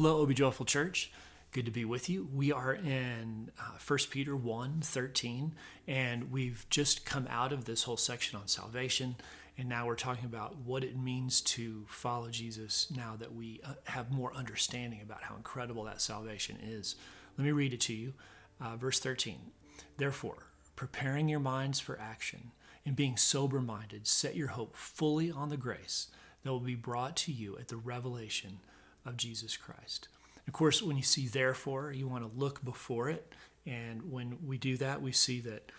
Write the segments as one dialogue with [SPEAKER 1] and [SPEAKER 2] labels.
[SPEAKER 1] Hello, OB Joyful Church. Good to be with you. We are in 1 Peter 1:13, and we've just come out of this whole section on salvation, and now we're talking about what it means to follow Jesus now that we have more understanding about how incredible that salvation is. Let me read it to you. Verse 13, therefore, preparing your minds for action and being sober-minded, set your hope fully on the grace that will be brought to you at the revelation of Jesus Christ. Of course, when you see therefore, you want to look before it. And when we do that, we see that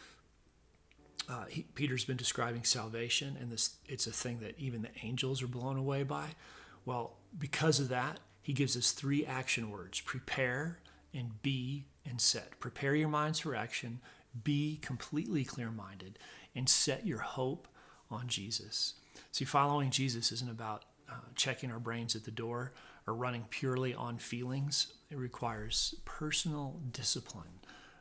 [SPEAKER 1] Peter's been describing salvation, and it's a thing that even the angels are blown away by. Well, because of that, he gives us three action words: prepare and be and set. Prepare your minds for action, be completely clear-minded, and set your hope on Jesus. See, following Jesus isn't about checking our brains at the door or running purely on feelings. It requires personal discipline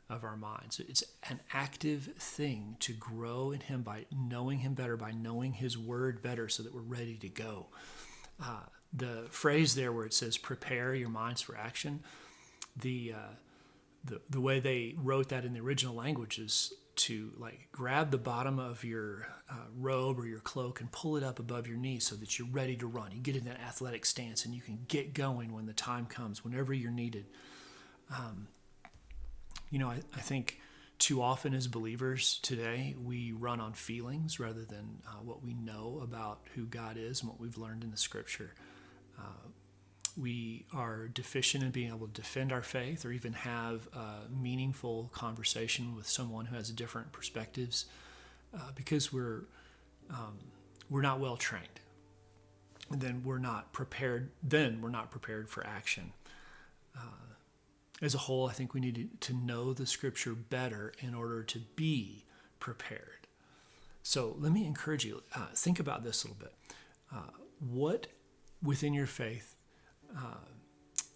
[SPEAKER 1] of our minds. It's an active thing to grow in him by knowing him better, by knowing his word better, so that we're ready to go. The phrase there where it says prepare your minds for action, the way they wrote that in the original language is to grab the bottom of your robe or your cloak and pull it up above your knees so that you're ready to run. You get in that athletic stance and you can get going when the time comes, whenever you're needed. I think too often as believers today, we run on feelings rather than what we know about who God is and what we've learned in the Scripture. We are deficient in being able to defend our faith or even have a meaningful conversation with someone who has different perspectives because we're not well trained. And then we're not prepared. Then we're not prepared for action. As a whole, I think we need to know the Scripture better in order to be prepared. So let me encourage you, think about this a little bit. What within your faith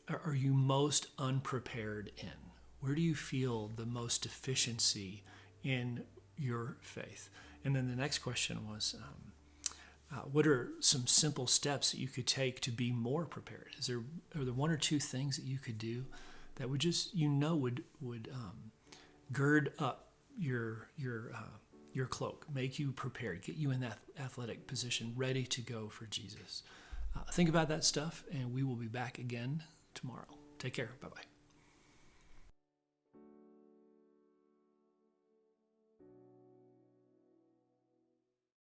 [SPEAKER 1] are you most unprepared in? Where do you feel the most deficiency in your faith? And then the next question was, what are some simple steps that you could take to be more prepared? Are there one or two things that you could do that would just, would gird up your cloak, make you prepared, get you in that athletic position, ready to go for Jesus? Think about that stuff, and we will be back again tomorrow. Take care. Bye-bye.